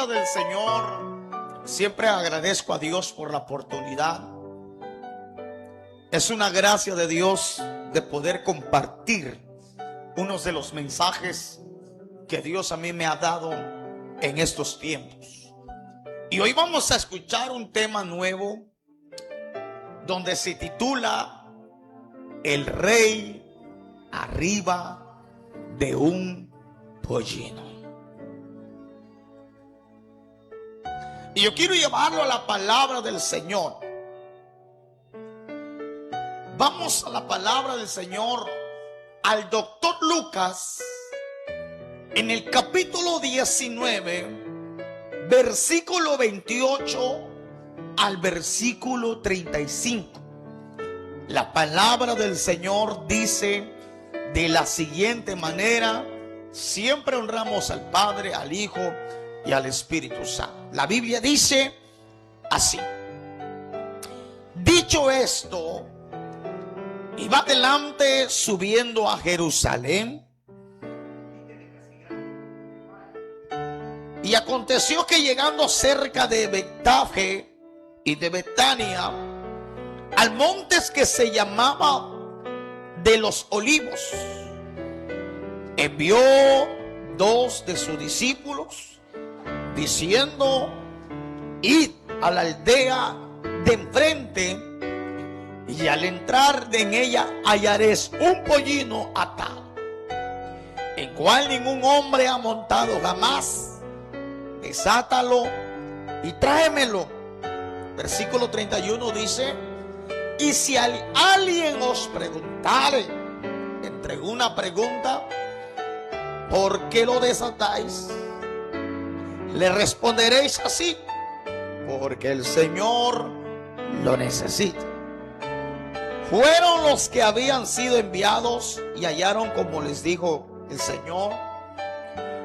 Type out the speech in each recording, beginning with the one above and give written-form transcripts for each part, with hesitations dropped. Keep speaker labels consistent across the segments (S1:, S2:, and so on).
S1: palabra del Señor, siempre agradezco a Dios por la oportunidad. Es una gracia de Dios de poder compartir unos de los mensajes que Dios a mí me ha dado en estos tiempos. Y hoy vamos a escuchar un tema nuevo donde se titula El rey arriba de un pollino. Y yo quiero llevarlo a la palabra del Señor. Vamos a la palabra del Señor, al doctor Lucas, en el capítulo 19, versículo 28 al versículo 35. La palabra del Señor dice de la siguiente manera: siempre honramos al Padre, al Hijo y al Espíritu Santo. La Biblia dice así: dicho esto, iba adelante subiendo a Jerusalén. Y aconteció que llegando cerca de Betfagé y de Betania, al monte que se llamaba de los Olivos, envió dos de sus discípulos, diciendo: id a la aldea de enfrente, y al entrar en ella hallaréis un pollino atado, el cual ningún hombre ha montado jamás. Desátalo y tráemelo. Versículo 31 dice: y si alguien os preguntare entre una pregunta, ¿por qué lo desatáis? Le responderéis así: porque el Señor lo necesita. Fueron los que habían sido enviados y hallaron como les dijo el Señor.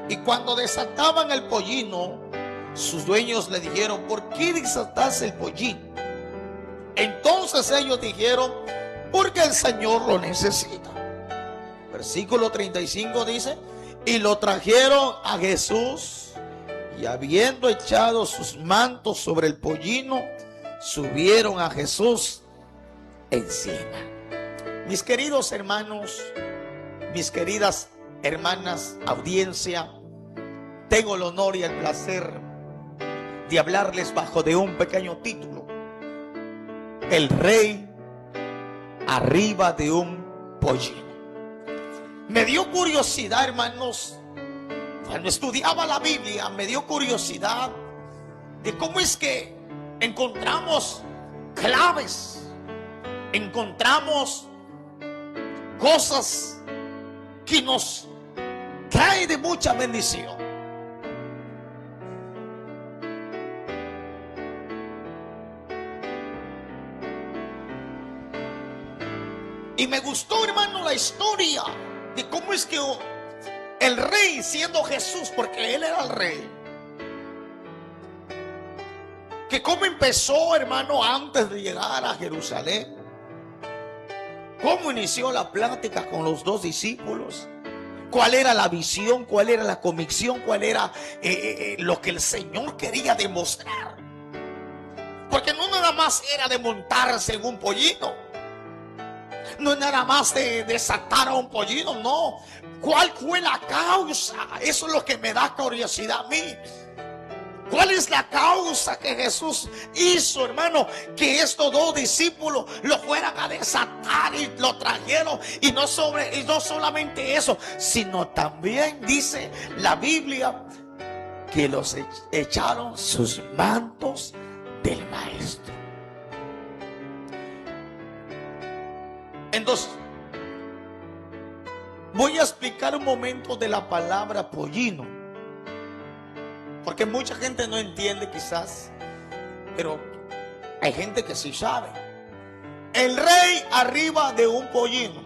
S1: Y cuando desataban el pollino, sus dueños le dijeron: ¿por qué desatas el pollino? Entonces ellos dijeron: porque el Señor lo necesita. Versículo 35 dice: y lo trajeron a Jesús, y habiendo echado sus mantos sobre el pollino, subieron a Jesús encima. Mis queridos hermanos, mis queridas hermanas, audiencia, tengo el honor y el placer de hablarles bajo de un pequeño título: El rey arriba de un pollino. Me dio curiosidad, hermanos, cuando estudiaba la Biblia, me dio curiosidad de cómo es que encontramos claves, encontramos cosas que nos trae de mucha bendición. Y me gustó, hermano, la historia de cómo es que el rey, siendo Jesús, porque él era el rey, que cómo empezó, hermano, antes de llegar a Jerusalén, cómo inició la plática con los dos discípulos, cuál era la visión, cuál era la convicción, cuál era lo que el Señor quería demostrar. Porque no nada más era de montarse en un pollino, no nada más de desatar a un pollino, no. ¿Cuál fue la causa? Eso es lo que me da curiosidad a mí. ¿Cuál es la causa que Jesús hizo, hermano, que estos dos discípulos lo fueran a desatar y lo trajeron? Y no solamente eso, sino también dice la Biblia que los echaron sus mantos del maestro. Entonces, voy a explicar un momento de la palabra pollino, porque mucha gente no entiende quizás, pero hay gente que sí sabe. El rey arriba de un pollino.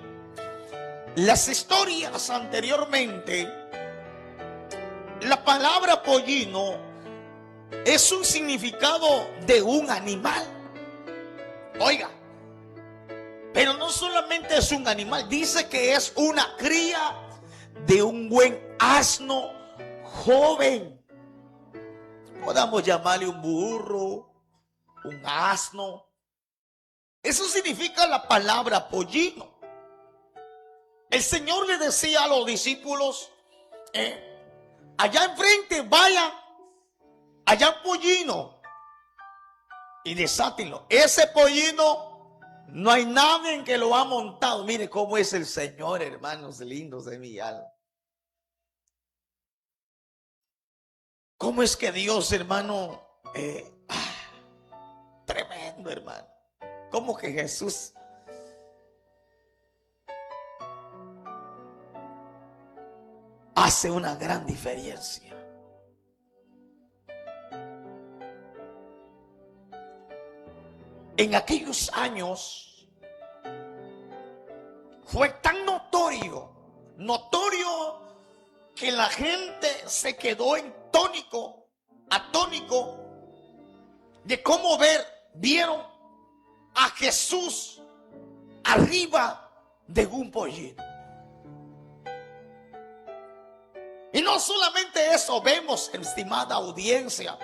S1: Las historias anteriormente, la palabra pollino es un significado de un animal. Oiga, pero no solamente es un animal, dice que es una cría de un buen asno joven. podamos llamarle un burro, un asno. Eso significa la palabra pollino. El Señor le decía a los discípulos, allá enfrente, vayan, allá un pollino y desátenlo. Ese pollino no hay nadie que lo ha montado. Mire cómo es el Señor, hermanos lindos de mi alma. ¿Cómo es que Dios, hermano, tremendo, hermano? ¿Cómo que Jesús hace una gran diferencia? En aquellos años fue tan notorio que la gente se quedó atónico de cómo vieron a Jesús arriba de un pollino. Y no solamente eso, vemos, estimada audiencia,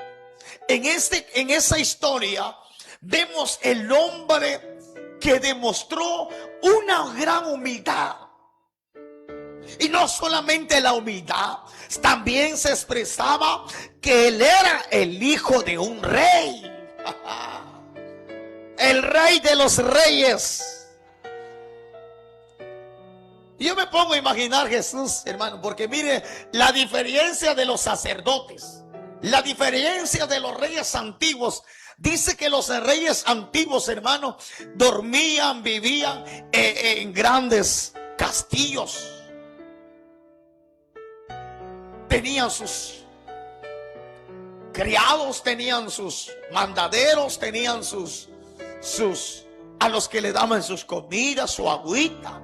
S1: en esa historia vemos el hombre que demostró una gran humildad. Y no solamente la humildad, también se expresaba que él era el hijo de un rey. El rey de los reyes. Yo me pongo a imaginar Jesús, hermano, porque mire la diferencia de los sacerdotes, la diferencia de los reyes antiguos. Dice que los reyes antiguos, hermano, dormían, vivían en grandes castillos. Tenían sus criados, tenían sus mandaderos, tenían a los que le daban sus comidas, su agüita.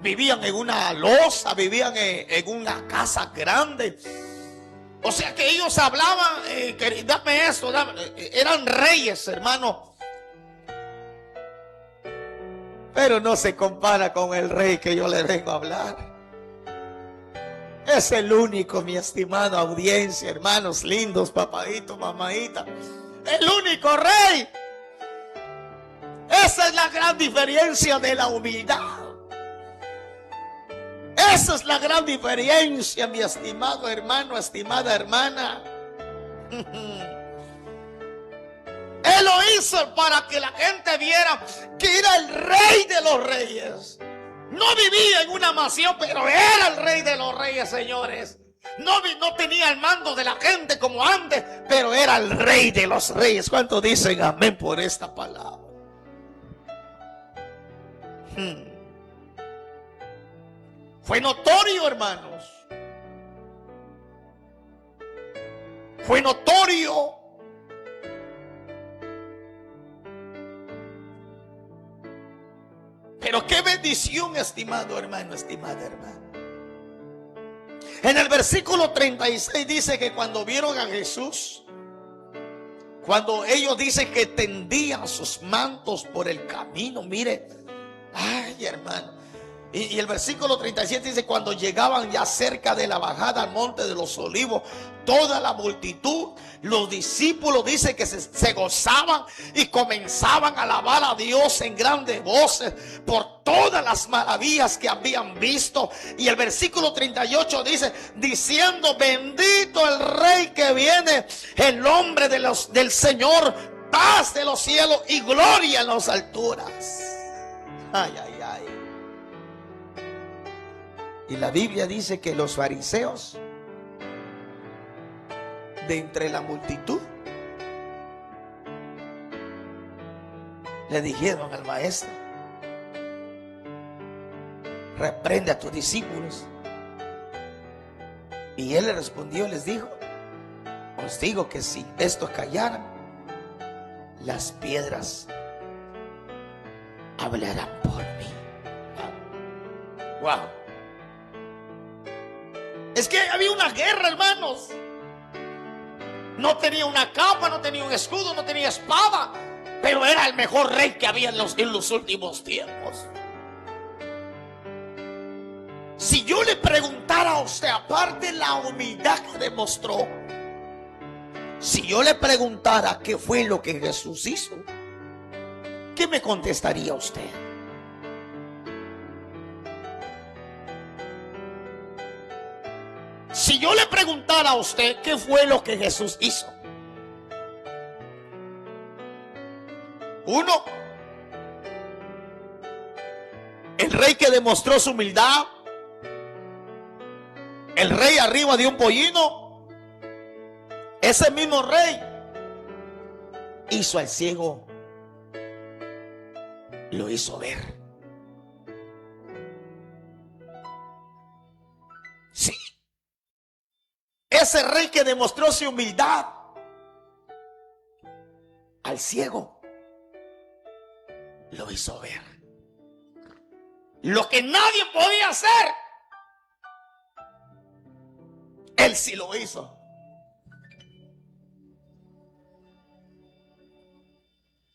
S1: Vivían en una loza, vivían en una casa grande. O sea que ellos hablaban, dame esto, eran reyes, hermano. Pero no se compara con el rey que yo le vengo a hablar. Es el único, mi estimada audiencia, hermanos lindos, papadito, mamadita. El único rey. Esa es la gran diferencia de la humildad. Esa es la gran diferencia, mi estimado hermano, estimada hermana. Él lo hizo para que la gente viera que era el rey de los reyes. No vivía en una mansión, pero era el rey de los reyes, señores. No tenía el mando de la gente como antes, pero era el rey de los reyes. ¿Cuántos dicen amén por esta palabra? Fue notorio, hermanos. Fue notorio. Pero qué bendición, estimado hermano, estimada hermana. En el versículo 36 dice que cuando vieron a Jesús, cuando ellos dicen que tendían sus mantos por el camino, mire, ay hermano. Y el versículo 37 dice, cuando llegaban ya cerca de la bajada al monte de los olivos, toda la multitud, los discípulos, dice que se gozaban y comenzaban a alabar a Dios en grandes voces por todas las maravillas que habían visto. Y el versículo 38 dice, diciendo, bendito el Rey que viene, el nombre del Señor, paz de los cielos y gloria en las alturas. Ay, ay, ay. Y la Biblia dice que los fariseos, de entre la multitud, le dijeron al maestro, reprende a tus discípulos. Y él le respondió, les dijo, os digo que si estos callaran, las piedras hablarán por mí. Wow. Es que había una guerra, hermanos. No tenía una capa, no tenía un escudo, no tenía espada, pero era el mejor rey que había en los últimos tiempos. Si yo le preguntara a usted, aparte de la humildad que demostró, Si yo le preguntara qué fue lo que Jesús hizo, ¿qué me contestaría usted? Si yo le preguntara a usted qué fue lo que Jesús hizo, uno, el rey que demostró su humildad, el rey arriba de un pollino, ese mismo rey hizo al ciego, lo hizo ver. Sí, ese rey que demostró su humildad al ciego, lo hizo ver. Lo que nadie podía hacer, él sí lo hizo.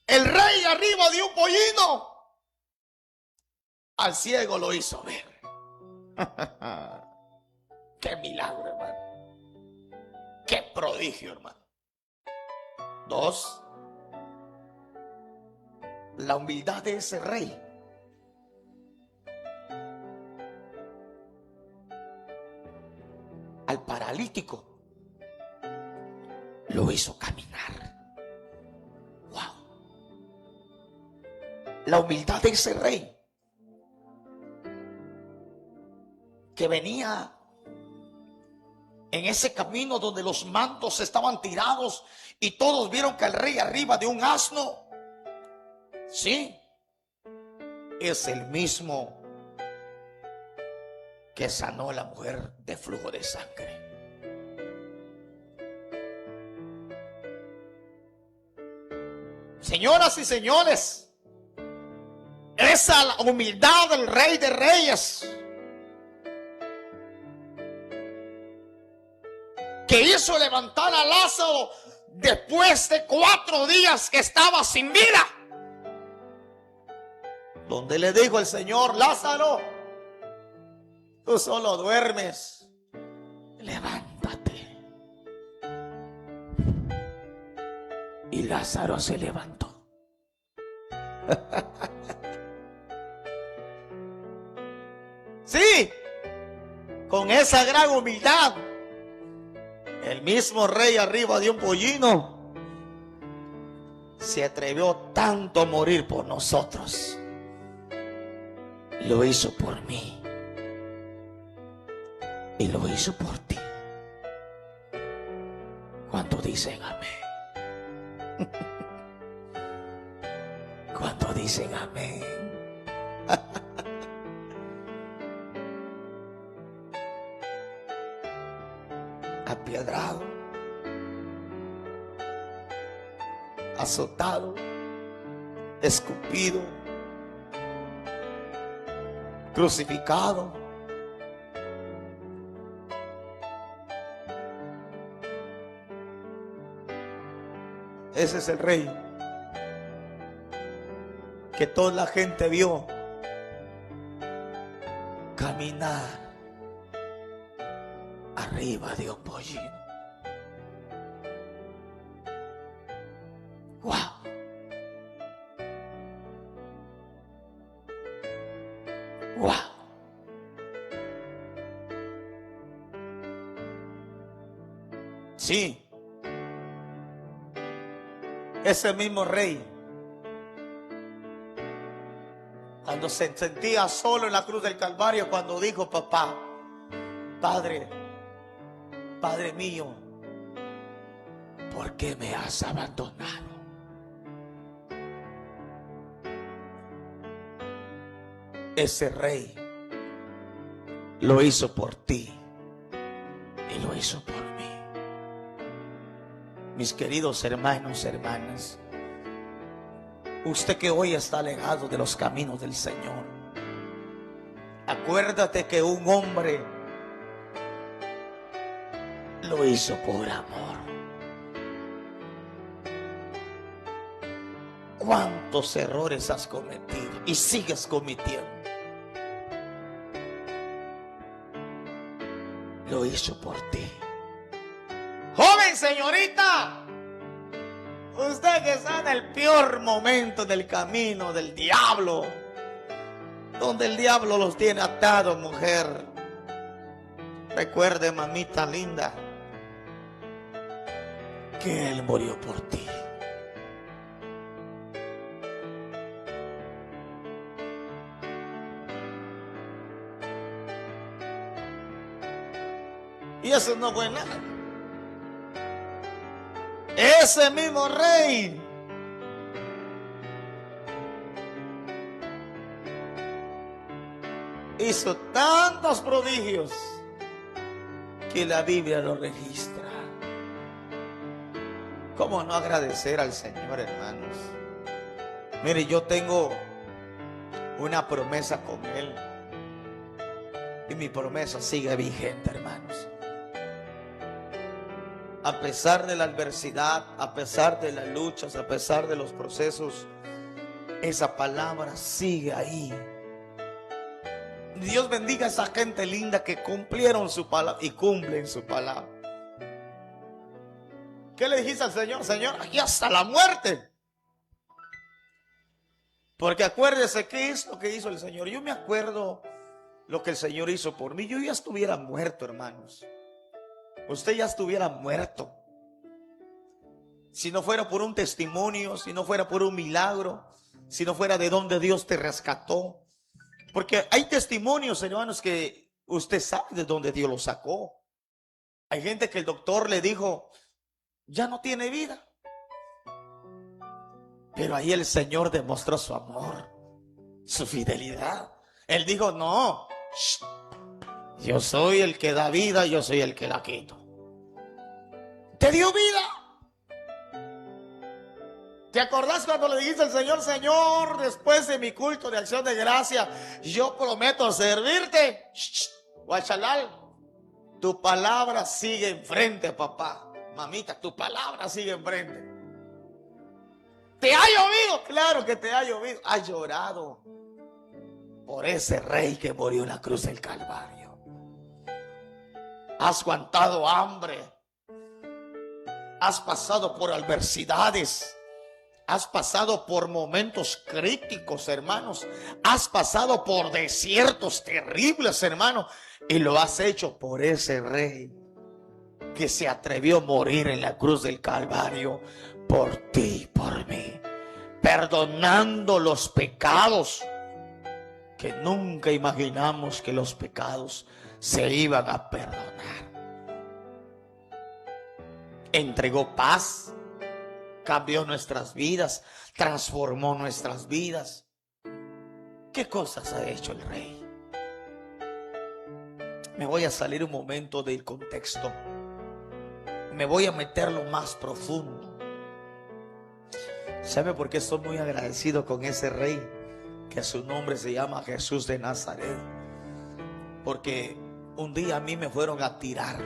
S1: El rey arriba de un pollino, al ciego lo hizo ver. Qué milagro, hermano. Qué prodigio, hermano. Dos, la humildad de ese rey al paralítico lo hizo caminar. Wow. La humildad de ese rey que venía en ese camino donde los mantos estaban tirados y todos vieron que el rey arriba de un asno, sí, es el mismo que sanó a la mujer de flujo de sangre. Señoras y señores, esa la humildad del Rey de Reyes, que hizo levantar a Lázaro después de 4 días que estaba sin vida, donde le dijo el Señor: Lázaro, tú solo duermes, levántate. Y Lázaro se levantó. Sí, con esa gran humildad, el mismo rey arriba de un pollino se atrevió tanto a morir por nosotros. Lo hizo por mí y lo hizo por ti. Cuando dicen amén. Cuando dicen amén. Apiedrado, azotado, escupido, crucificado, ese es el rey que toda la gente vio caminar arriba de un pollino. Wow. Wow. Sí, ese mismo rey, cuando se sentía solo en la cruz del Calvario, cuando dijo: papá, Padre, Padre mío, ¿por qué me has abandonado? Ese rey lo hizo por ti y lo hizo por mí. Mis queridos hermanos, hermanas, usted que hoy está alejado de los caminos del Señor, acuérdate que un hombre lo hizo por amor. ¿Cuántos errores has cometido y sigues cometiendo? Lo hizo por ti. Joven, señorita, usted que está en el peor momento del camino del diablo, donde el diablo los tiene atados, mujer, recuerde, mamita linda, que Él murió por ti. Y eso no fue nada. Ese mismo rey hizo tantos prodigios que la Biblia lo registra. ¿Cómo no agradecer al Señor, hermanos? Mire, yo tengo una promesa con Él y mi promesa sigue vigente, hermanos. A pesar de la adversidad, a pesar de las luchas, a pesar de los procesos, esa palabra sigue ahí. Dios bendiga a esa gente linda que cumplieron su palabra y cumplen su palabra. ¿Qué le dijiste al Señor? Señor, aquí hasta la muerte. Porque acuérdese qué es lo que hizo el Señor. Yo me acuerdo lo que el Señor hizo por mí. Yo ya estuviera muerto, hermanos. Usted ya estuviera muerto. Si no fuera por un testimonio, si no fuera por un milagro, si no fuera de donde Dios te rescató. Porque hay testimonios, hermanos, que usted sabe de dónde Dios lo sacó. Hay gente que el doctor le dijo, ya no tiene vida. Pero ahí el Señor demostró su amor, su fidelidad. Él dijo, no, yo soy el que da vida, yo soy el que la quito. Te dio vida. ¿Te acordás cuando le dijiste al Señor, Señor, después de mi culto de acción de gracia, yo prometo servirte? Guachalal, tu palabra sigue enfrente, papá. Mamita, tu palabra sigue enfrente. ¿Te ha llovido? Claro que te ha llovido. Has llorado por ese rey que murió en la cruz del Calvario. Has aguantado hambre. Has pasado por adversidades. Has pasado por momentos críticos, hermanos. Has pasado por desiertos terribles, hermanos. Y lo has hecho por ese rey que se atrevió a morir en la cruz del Calvario por ti y por mí, perdonando los pecados que nunca imaginamos que los pecados se iban a perdonar. Entregó paz, cambió nuestras vidas, transformó nuestras vidas. ¿Qué cosas ha hecho el Rey? Me voy a salir un momento del contexto. Me voy a meter lo más profundo. ¿Sabe por qué estoy muy agradecido con ese Rey? Que su nombre se llama Jesús de Nazaret. Porque un día a mí me fueron a tirar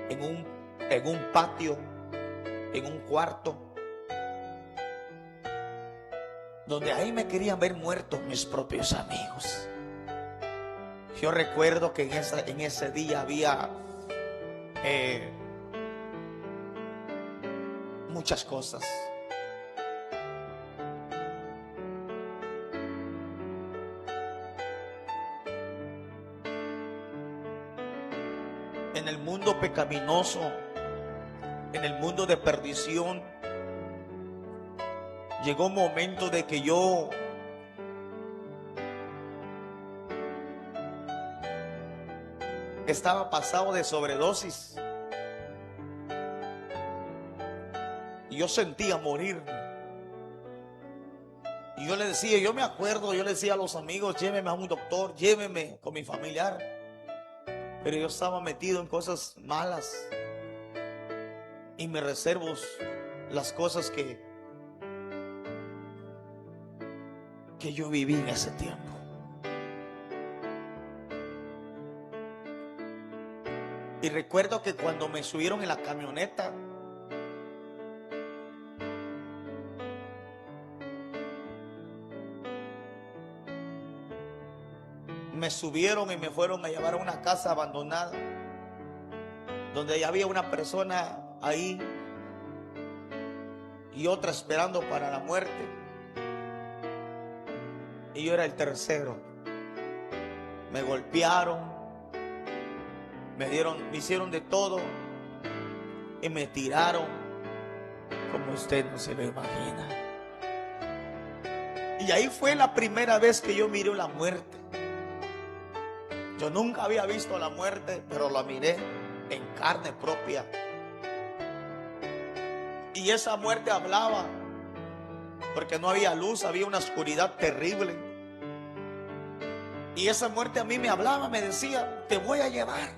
S1: en un patio, en un cuarto, donde ahí me querían ver muerto mis propios amigos. Yo recuerdo que en ese día había muchas cosas. En el mundo pecaminoso, en el mundo de perdición, llegó un momento de que yo estaba pasado de sobredosis y yo sentía morir. Y yo le decía, yo me acuerdo, yo le decía a los amigos, llévenme a un doctor, llévenme con mi familiar. Pero yo estaba metido en cosas malas y me reservo las cosas que yo viví en ese tiempo. Y recuerdo que cuando me subieron en la camioneta, me subieron y me fueron a llevar a una casa abandonada donde ya había una persona ahí y otra esperando para la muerte, y yo era el tercero. Me golpearon, me hicieron de todo y me tiraron como usted no se lo imagina. Y ahí fue la primera vez que yo miré la muerte. Yo nunca había visto la muerte, pero la miré en carne propia. Y esa muerte hablaba, porque no había luz, había una oscuridad terrible. Y esa muerte a mí me hablaba, me decía: te voy a llevar.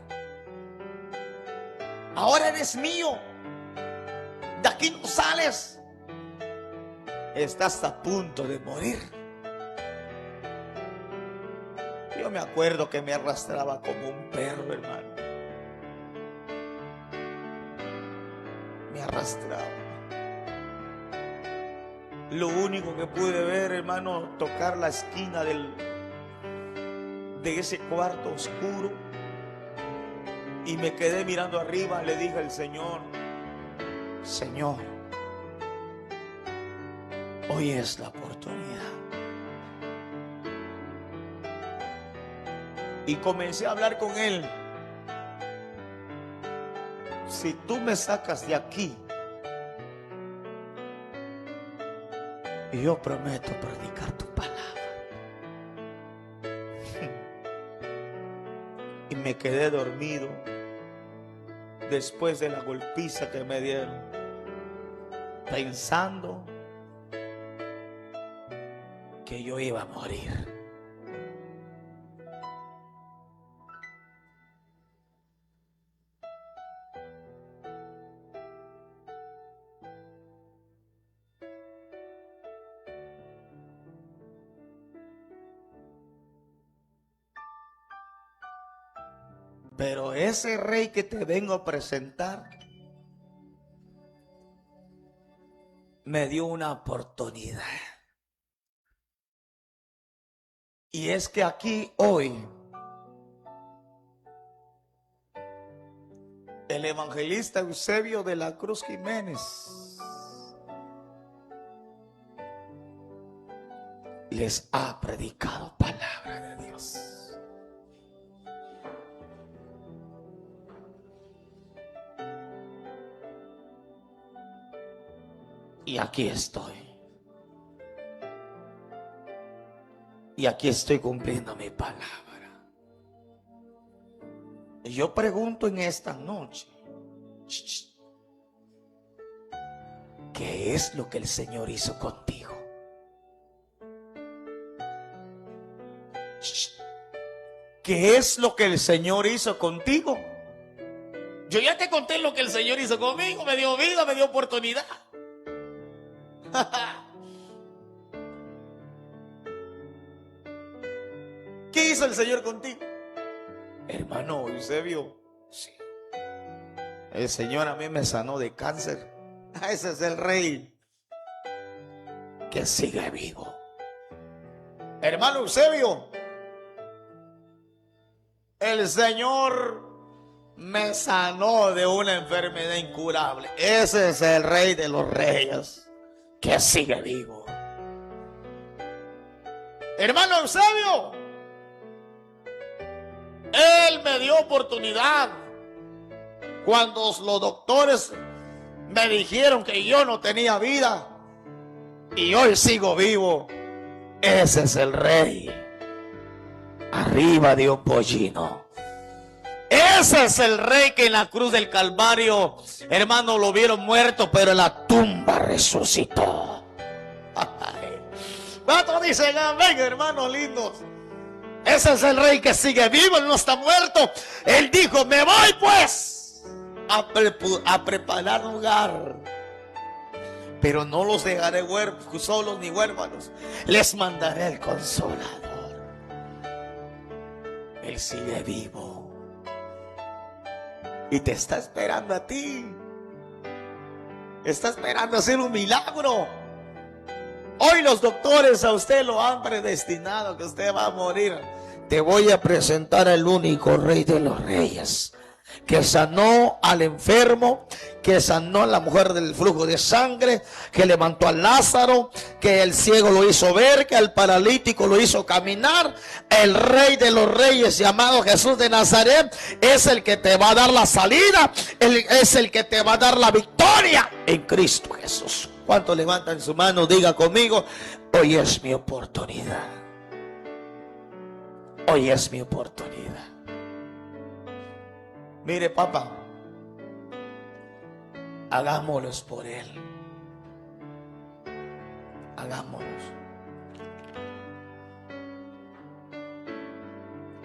S1: Ahora eres mío. De aquí no sales. Estás a punto de morir. Yo me acuerdo que me arrastraba como un perro, hermano. Me arrastraba. Lo único que pude ver, hermano, tocar la esquina de ese cuarto oscuro, y me quedé mirando arriba. Le dije al Señor: Señor, hoy es la oportunidad. Y comencé a hablar con Él. Si tú me sacas de aquí, yo prometo predicar tu palabra. Y me quedé dormido después de la golpiza que me dieron, pensando que yo iba a morir. Pero ese rey que te vengo a presentar me dio una oportunidad. Y es que aquí hoy el evangelista Eusebio de la Cruz Jiménez les ha predicado palabra de Dios. Y aquí estoy. Y aquí estoy cumpliendo mi palabra. Y yo pregunto en esta noche: ¿qué es lo que el Señor hizo contigo? ¿Qué es lo que el Señor hizo contigo? Yo ya te conté lo que el Señor hizo conmigo. Me dio vida, me dio oportunidad. ¿Qué hizo el Señor contigo? Hermano Eusebio, sí, el Señor a mí me sanó de cáncer. Ese es el rey que sigue vivo. Hermano Eusebio, el Señor me sanó de una enfermedad incurable. Ese es el Rey de los Reyes que sigue vivo. Hermano Eusebio, Él me dio oportunidad cuando los doctores me dijeron que yo no tenía vida, y hoy sigo vivo. Ese es el Rey arriba de un pollino. Ese es el Rey que en la cruz del Calvario, hermano, lo vieron muerto, pero en la tumba resucitó. ¿Cuántos dicen amén, hermanos lindos? Ese es el Rey que sigue vivo, Él no está muerto. Él dijo: me voy pues a preparar lugar, pero no los dejaré solos ni huérfanos. Les mandaré el Consolador. Él sigue vivo y te está esperando a ti. Está esperando hacer un milagro. Hoy los doctores a usted lo han predestinado, que usted va a morir. Te voy a presentar al único Rey de los Reyes que sanó al enfermo, que sanó a la mujer del flujo de sangre, que levantó a Lázaro, que el ciego lo hizo ver, que al paralítico lo hizo caminar. El Rey de los Reyes, llamado Jesús de Nazaret, es el que te va a dar la salida, es el que te va a dar la victoria en Cristo Jesús. ¿Cuántos levantan su mano? Diga conmigo: hoy es mi oportunidad. Hoy es mi oportunidad. Mire, papá, hagámoslos por Él. Hagámoslos.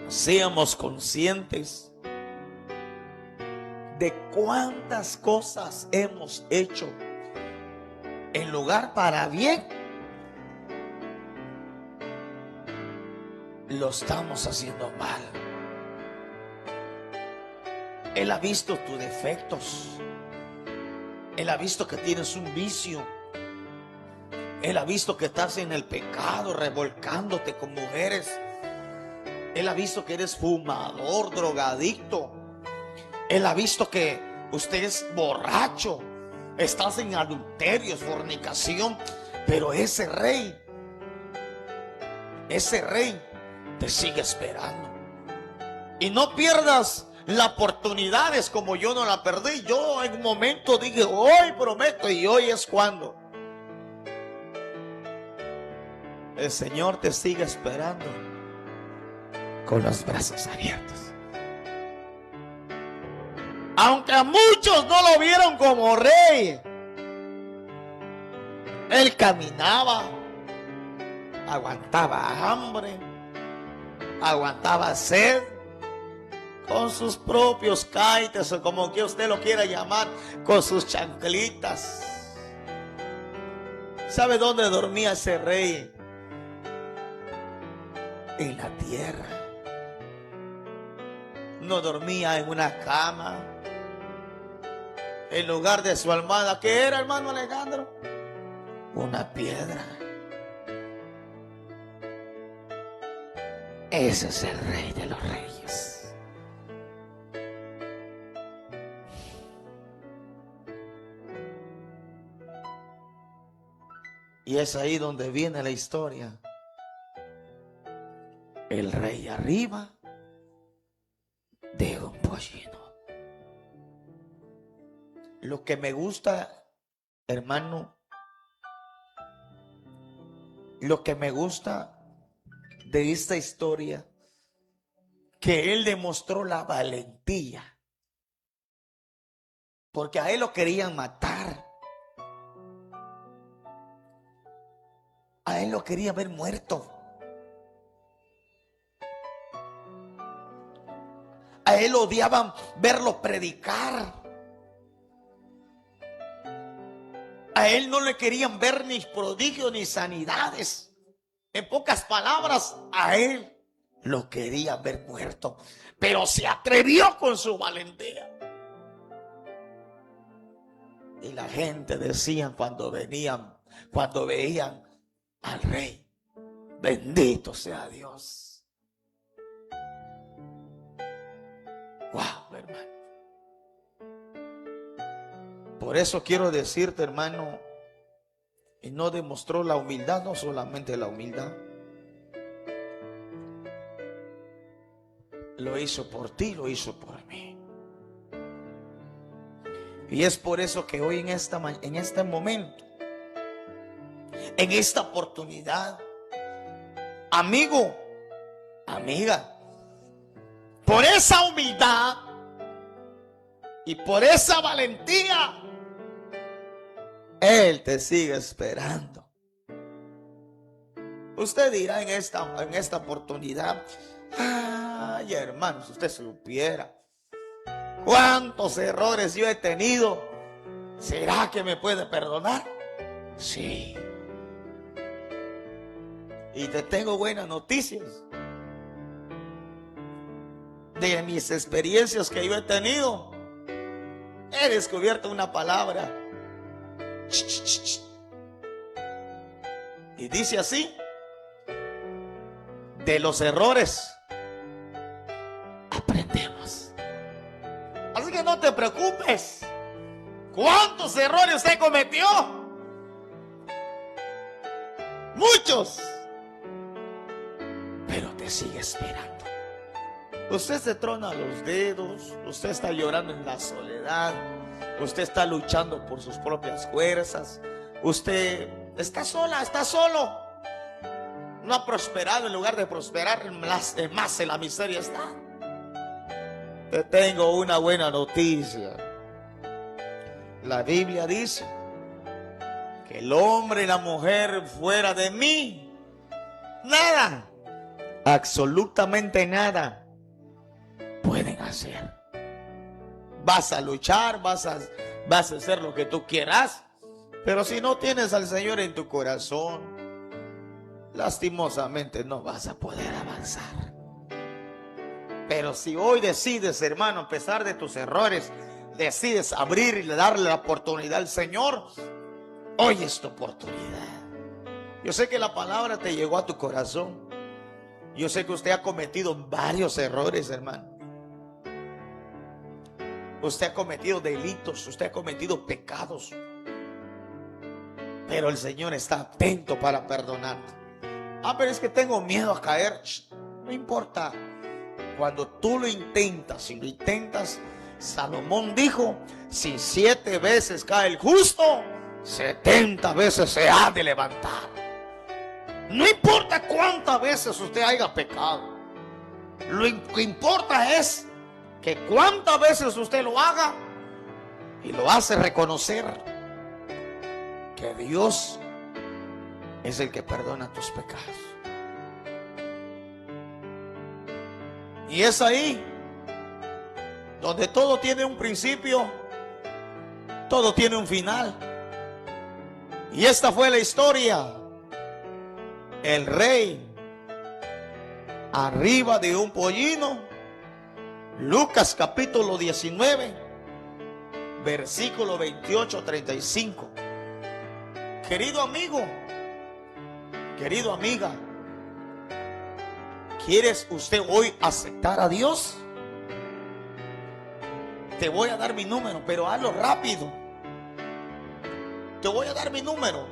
S1: Seamos conscientes de cuántas cosas hemos hecho en lugar para bien. Lo estamos haciendo mal. Él ha visto tus defectos. Él ha visto que tienes un vicio. Él ha visto que estás en el pecado, revolcándote con mujeres. Él ha visto que eres fumador, drogadicto. Él ha visto que usted es borracho. Estás en adulterio, fornicación. Pero ese rey te sigue esperando. Y no pierdas la oportunidad. Es como yo no la perdí. Yo en un momento dije: hoy prometo, y hoy es cuando. El Señor te sigue esperando con los brazos abiertos. Aunque a muchos no lo vieron como rey, Él caminaba, aguantaba hambre, aguantaba sed, con sus propios caites, o como que usted lo quiera llamar, con sus chanclitas. ¿Sabe dónde dormía ese rey? En la tierra. No dormía en una cama. En lugar de su almohada, ¿qué era, hermano Alejandro? Una piedra. Ese es el Rey de los Reyes. Y es ahí donde viene la historia. El rey arriba de un pollino. Lo que me gusta, hermano, lo que me gusta de esta historia, que él demostró la valentía. Porque a él lo querían matar. A él lo querían ver muerto. A él odiaban verlo predicar. A él no le querían ver ni prodigios ni sanidades. En pocas palabras, a él lo querían ver muerto. Pero se atrevió con su valentía. Y la gente decía cuando veían al rey: bendito sea Dios. Wow, hermano. Por eso quiero decirte, hermano, y no demostró la humildad, no solamente la humildad, lo hizo por ti, lo hizo por mí. Y es por eso que hoy en este momento, en esta oportunidad, amigo, amiga, por esa humildad y por esa valentía, Él te sigue esperando. Usted dirá en esta oportunidad: ay, hermano, si usted supiera cuántos errores yo he tenido, ¿será que me puede perdonar? Sí. Y te tengo buenas noticias. De mis experiencias que yo he tenido, he descubierto una palabra. Y dice así: de los errores aprendemos. ¿Cuántos errores usted cometió? Muchos. Pero te sigue esperando. Usted se trona los dedos, usted está llorando en la soledad, usted está luchando por sus propias fuerzas, usted está sola, está solo. No ha prosperado, en lugar de prosperar, más en la miseria está. Te tengo una buena noticia. La Biblia dice que el hombre y la mujer fuera de mí, nada, absolutamente nada pueden hacer. Vas a luchar, vas a hacer lo que tú quieras, pero si no tienes al Señor en tu corazón, lastimosamente no vas a poder avanzar. Pero si hoy decides, hermano, a pesar de tus errores, decides abrir y darle la oportunidad al Señor, hoy es tu oportunidad. Yo sé que la palabra te llegó a tu corazón. Yo sé que usted ha cometido varios errores, hermano. Usted ha cometido delitos, usted ha cometido pecados. Pero el Señor está atento para perdonarte. Pero es que tengo miedo a caer. No importa. Cuando tú lo intentas, si lo intentas, Salomón dijo, si 7 veces cae el justo, 70 veces se ha de levantar. No importa cuántas veces usted haya pecado. Lo que importa es que cuántas veces usted lo haga y lo hace reconocer que Dios es el que perdona tus pecados. Y es ahí donde todo tiene un principio, todo tiene un final. Y esta fue la historia. El rey arriba de un pollino. Lucas capítulo 19, versículo 28-35. Querido amigo, querido amiga, ¿quieres usted hoy aceptar a Dios? Te voy a dar mi número, pero hazlo rápido. Te voy a dar mi número.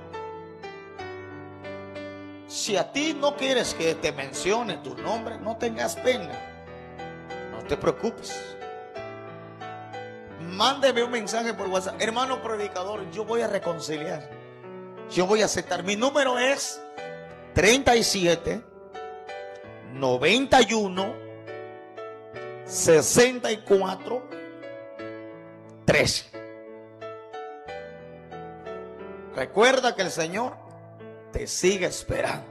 S1: Si a ti no quieres que te mencione tu nombre, no tengas pena. No te preocupes. Mándeme un mensaje por WhatsApp. Hermano predicador, yo voy a reconciliar. Yo voy a aceptar. Mi número es 37 91 64 13. Recuerda que el Señor te sigue esperando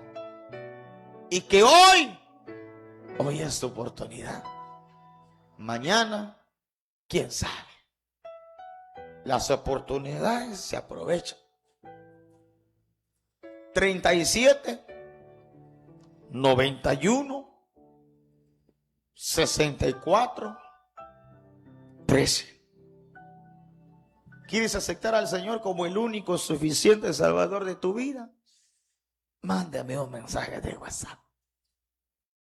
S1: y que hoy es tu oportunidad. Mañana, quién sabe. Las oportunidades se aprovechan. 37 91 64 13. ¿Quieres aceptar al Señor como el único suficiente Salvador de tu vida? Mándame un mensaje de WhatsApp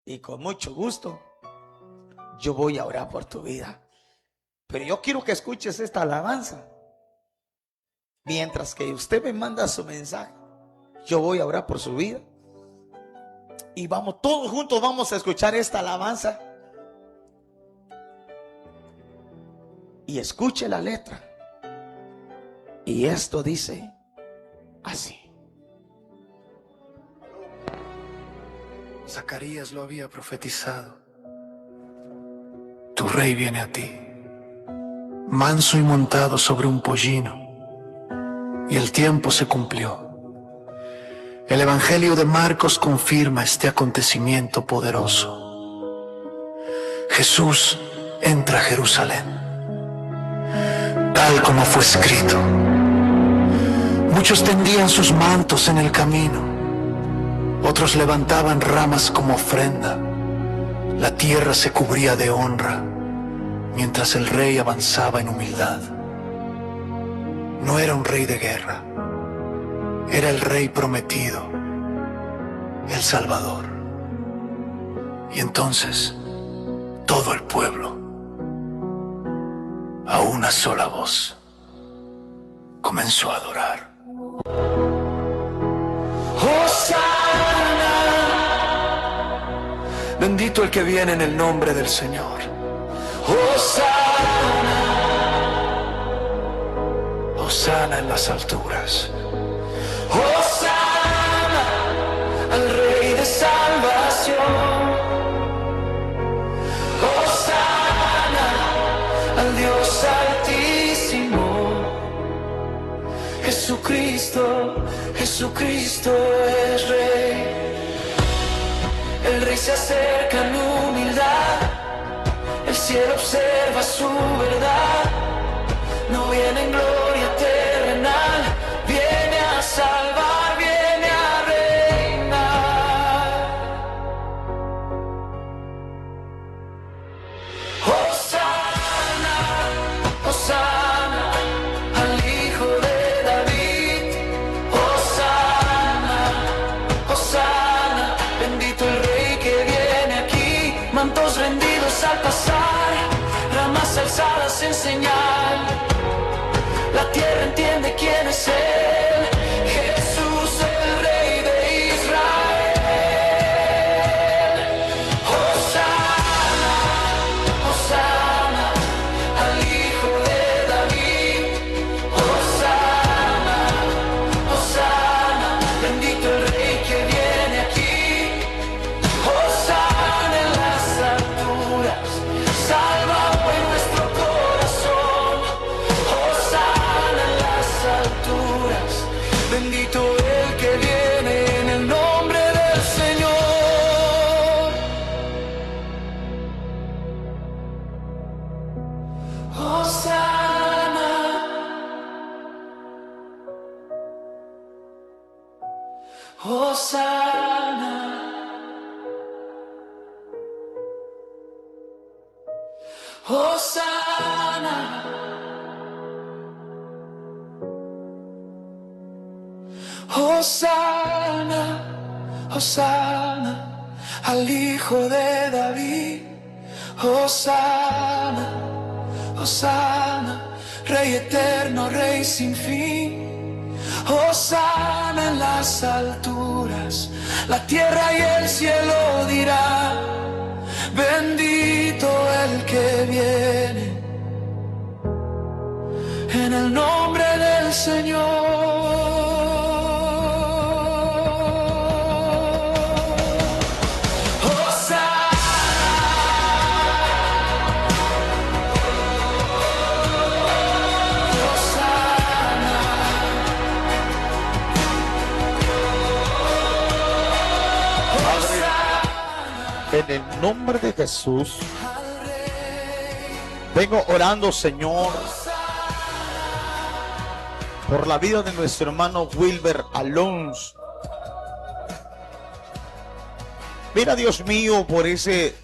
S1: y con mucho gusto yo voy a orar por tu vida. Pero yo quiero que escuches esta alabanza. Mientras que usted me manda su mensaje, yo voy a orar por su vida. Y vamos, todos juntos vamos a escuchar esta alabanza. Y escuche la letra. Y esto dice así.
S2: Zacarías lo había profetizado. Tu rey viene a ti, manso y montado sobre un pollino. Y el tiempo se cumplió. El Evangelio de Marcos confirma este acontecimiento poderoso. Jesús entra a Jerusalén, tal como fue escrito. Muchos tendían sus mantos en el camino, otros levantaban ramas como ofrenda. La tierra se cubría de honra, mientras el rey avanzaba en humildad. No era un rey de guerra, era el rey prometido, el Salvador. Y entonces, todo el pueblo, a una sola voz, comenzó a adorar. ¡Hosana! Bendito el que viene en el nombre del Señor. ¡Hosana! Hosana en las alturas. Hosana al Rey de salvación. Hosana al Dios altísimo. Jesucristo, Jesucristo es Rey. El Rey se acerca en humildad. El cielo observa su verdad. No viene en gloria terrenal, viene a salvar, viene a reinar. Hosana, Hosana al Hijo de David. Hosana, Hosana, bendito el Rey que viene aquí. Mantos rendidos al pasar, ramas alzadas en señal. La tierra entiende quién es Él, Jesús el Rey de Israel. Hosana, Hosana al Hijo de David. Hosana, Hosana, bendito el Rey que viene aquí. Hosana en las alturas, salva hoy nuestro corazón. Bendito el que viene en el nombre del Señor. Hosana, Hosana, Hosana. Hosana, Hosana al Hijo de David. Hosana, Hosana, Rey eterno, Rey sin fin. Hosana en las alturas, la tierra y el cielo dirán, bendito el que viene en el nombre del Señor.
S1: En el nombre de Jesús, vengo orando, Señor, por la vida de nuestro hermano Wilber Alonso. Mira, Dios mío, por ese